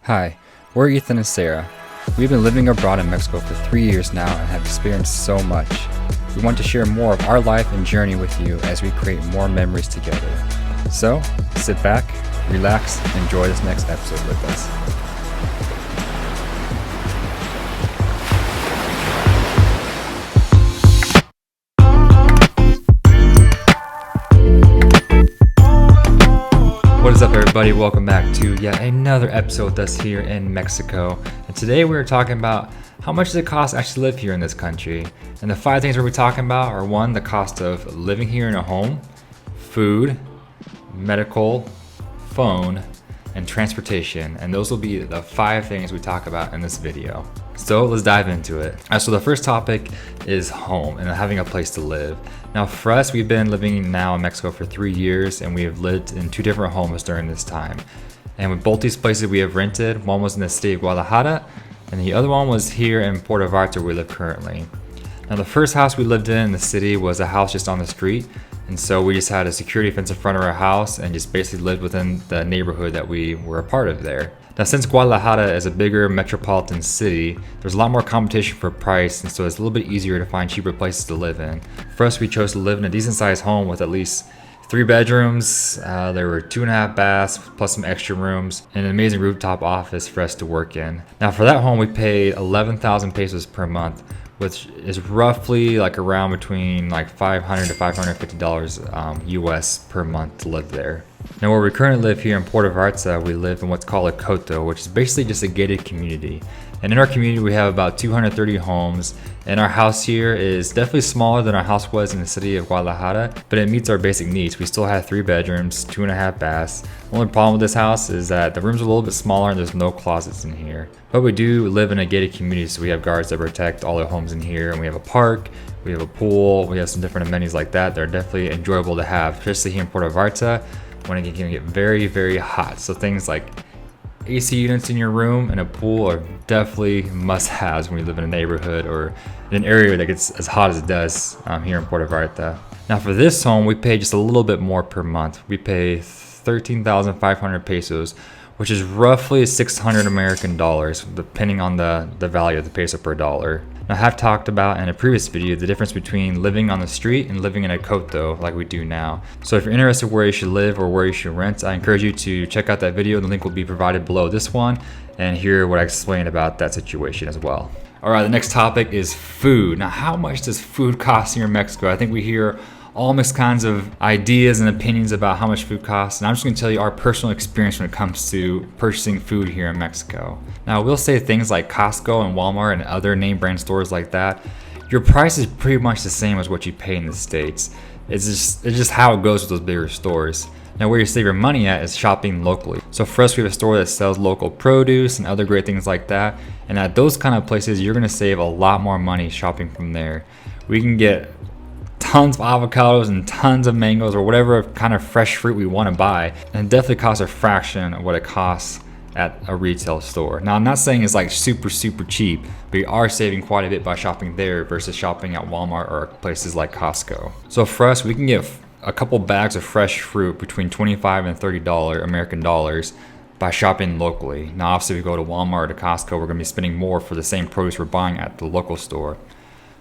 Hi, we're Ethan and Sarah. We've been living abroad in Mexico for 3 years now and have experienced so much. We want to share more of our life and journey with you as we create more memories together. So, sit back, relax, and enjoy this next episode with us. What is up, everybody? Welcome back to yet another episode with us here in Mexico. And today we're talking about how much does it cost to actually live here in this country. And the 5 things we're going to be talking about are: 1, the cost of living here in a home; food; medical; phone; and transportation. And those will be the 5 things we talk about in this video. So let's dive into it. So the first topic is home and having a place to live. Now for us, we've been living now in Mexico for 3 years, and we have lived in 2 different homes during this time. And with both these places we have rented, one was in the city of Guadalajara, and the other one was here in Puerto Vallarta where we live currently. Now the first house we lived in the city was a house just on the street, and so we just had a security fence in front of our house and just basically lived within the neighborhood that we were a part of there. Now since Guadalajara is a bigger metropolitan city, there's a lot more competition for price, and so it's a little bit easier to find cheaper places to live in. For us, we chose to live in a decent sized home with at least 3 bedrooms. There were 2.5 baths plus some extra rooms and an amazing rooftop office for us to work in. Now for that home, we paid 11,000 pesos per month, which is roughly like around between like $500 to $550 US per month to live there. Now where we currently live here in Puerto Vallarta, we live in what's called a coto, which is basically just a gated community. And in our community, we have about 230 homes, and our house here is definitely smaller than our house was in the city of Guadalajara, but it meets our basic needs. We still have 3 bedrooms, 2.5 baths. The only problem with this house is that the rooms are a little bit smaller and there's no closets in here. But we do live in a gated community, so we have guards that protect all our homes in here, and we have a park, we have a pool, we have some different amenities like that. They're definitely enjoyable to have, especially here in Puerto Vallarta when it can get very, very hot. So things like AC units in your room and a pool are definitely must-haves when you live in a neighborhood or in an area that gets as hot as it does here in Puerto Vallarta. Now for this home, we pay just a little bit more per month. We pay 13,500 pesos, which is roughly 600 American dollars, depending on the value of the peso per dollar. Now, I have talked about in a previous video the difference between living on the street and living in a coto like we do now. So if you're interested where you should live or where you should rent, I encourage you to check out that video. The link will be provided below this one and hear what I explained about that situation as well. All right, the next topic is food. Now, how much does food cost here in Mexico? I think we hear all mixed kinds of ideas and opinions about how much food costs, and I'm just going to tell you our personal experience when it comes to purchasing food here in Mexico. Now, we'll say things like Costco and Walmart and other name brand stores like that, your price is pretty much the same as what you pay in the States. It's just how it goes with those bigger stores. Now, where you save your money at is shopping locally. So for us, we have a store that sells local produce and other great things like that, and at those kind of places, you're going to save a lot more money shopping from there. We can get tons of avocados and tons of mangoes or whatever kind of fresh fruit we want to buy, and it definitely costs a fraction of what it costs at a retail store. Now, I'm not saying it's like super cheap, but you are saving quite a bit by shopping there versus shopping at Walmart or places like Costco. So for us, we can get a couple bags of fresh fruit between $25 and $30 American dollars by shopping locally. Now obviously, if we go to Walmart or to Costco, we're going to be spending more for the same produce we're buying at the local store.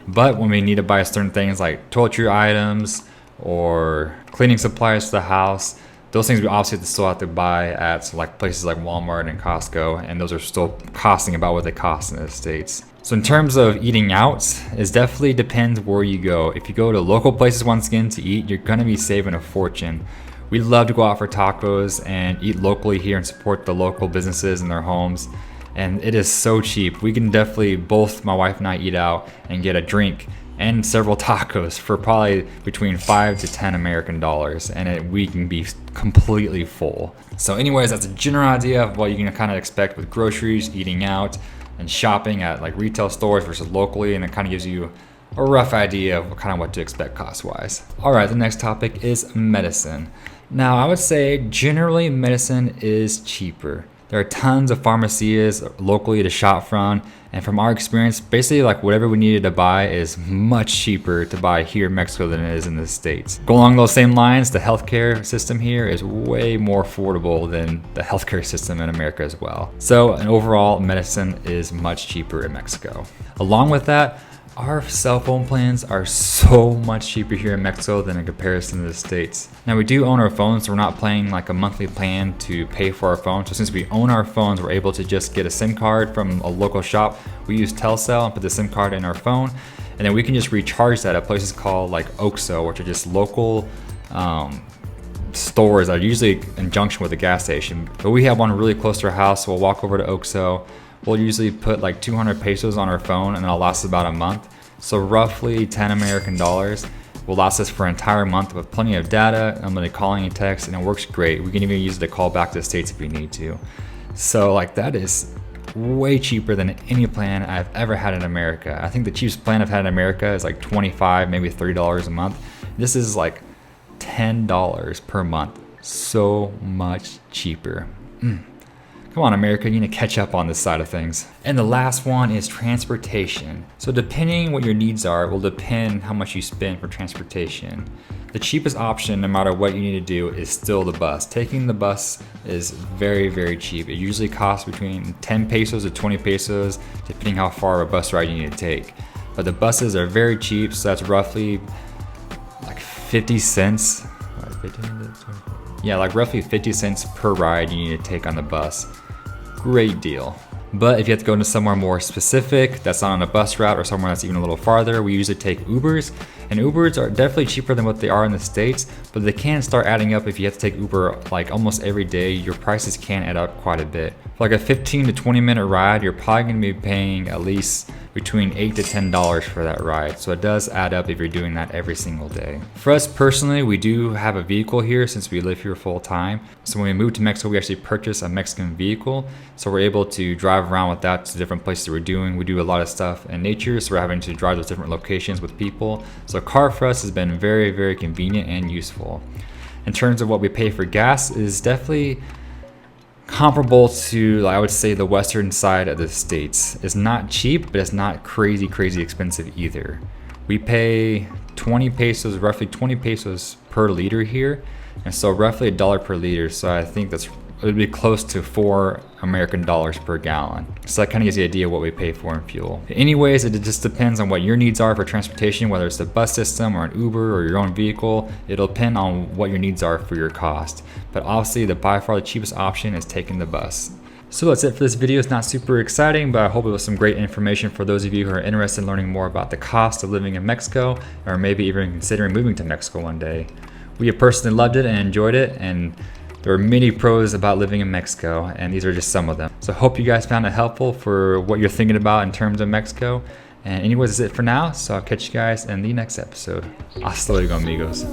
But when we need to buy certain things like toiletry items or cleaning supplies for the house, those things we obviously still have to buy at like places like Walmart and Costco, and those are still costing about what they cost in the States. So in terms of eating out, it definitely depends where you go. If you go to local places once again to eat, you're gonna be saving a fortune. We love to go out for tacos and eat locally here and support the local businesses and their homes. And it is so cheap. We can definitely, both my wife and I, eat out and get a drink and several tacos for probably between 5 to 10 American dollars, and we can be completely full. So anyways, that's a general idea of what you can kind of expect with groceries, eating out, and shopping at like retail stores versus locally, and it kind of gives you a rough idea of kind of what to expect cost-wise. All right, the next topic is medicine. Now, I would say generally medicine is cheaper. There are tons of pharmacies locally to shop from, and from our experience, basically like whatever we needed to buy is much cheaper to buy here in Mexico than it is in the States. Go along those same lines, the healthcare system here is way more affordable than the healthcare system in America as well. So, and overall, medicine is much cheaper in Mexico. Along with that, our cell phone plans are so much cheaper here in Mexico than in comparison to the States. Now we do own our phones, so we're not paying like a monthly plan to pay for our phone. So since we own our phones, we're able to just get a SIM card from a local shop. We use Telcel and put the SIM card in our phone, and then we can just recharge that at places called like OXXO, which are just local stores that are usually in junction with a gas station. But we have one really close to our house, so we'll walk over to OXXO. We'll usually put like 200 pesos on our phone, and it'll last us about a month. So roughly 10 American dollars will last us for an entire month with plenty of data, unlimited calling and text, and it works great. We can even use it to call back to the States if we need to. So like that is way cheaper than any plan I've ever had in America. I think the cheapest plan I've had in America is like $25, maybe $30 a month. This is like $10 per month. So much cheaper. Come on, America, you need to catch up on this side of things. And the last one is transportation. So depending what your needs are will depend how much you spend for transportation. The cheapest option, no matter what you need to do, is still the bus. Taking the bus is very, very cheap. It usually costs between 10 pesos to 20 pesos, depending how far of a bus ride you need to take. But the buses are very cheap, so that's roughly like 50 cents. Yeah, like roughly 50 cents per ride you need to take on the bus. Great deal. But if you have to go into somewhere more specific, that's not on a bus route or somewhere that's even a little farther, we usually take Ubers. And Ubers are definitely cheaper than what they are in the States, but they can start adding up if you have to take Uber like almost every day. Your prices can add up quite a bit. For like a 15 to 20 minute ride, you're probably gonna be paying at least between $8 to $10 for that ride. So it does add up if you're doing that every single day. For us personally, we do have a vehicle here since we live here full time. So when we moved to Mexico, we actually purchased a Mexican vehicle. So we're able to drive around with that to different places that we're doing. We do a lot of stuff in nature, so we're having to drive those different locations with people. So a car for us has been very, very convenient and useful. In terms of what we pay for gas, is definitely comparable to, I would say, the western side of the States. It's not cheap, but it's not crazy expensive either. We pay 20 pesos, roughly 20 pesos per liter here, and so roughly $1 per liter. So I think it would be close to 4 American dollars per gallon. So that kind of gives you an idea of what we pay for in fuel. Anyways, it just depends on what your needs are for transportation, whether it's the bus system or an Uber or your own vehicle. It'll depend on what your needs are for your cost. But obviously, by far the cheapest option is taking the bus. So that's it for this video. It's not super exciting, but I hope it was some great information for those of you who are interested in learning more about the cost of living in Mexico, or maybe even considering moving to Mexico one day. We have personally loved it and enjoyed it, and there are many pros about living in Mexico, and these are just some of them. So I hope you guys found it helpful for what you're thinking about in terms of Mexico. And anyways, that's it for now. So I'll catch you guys in the next episode. Hasta luego, amigos.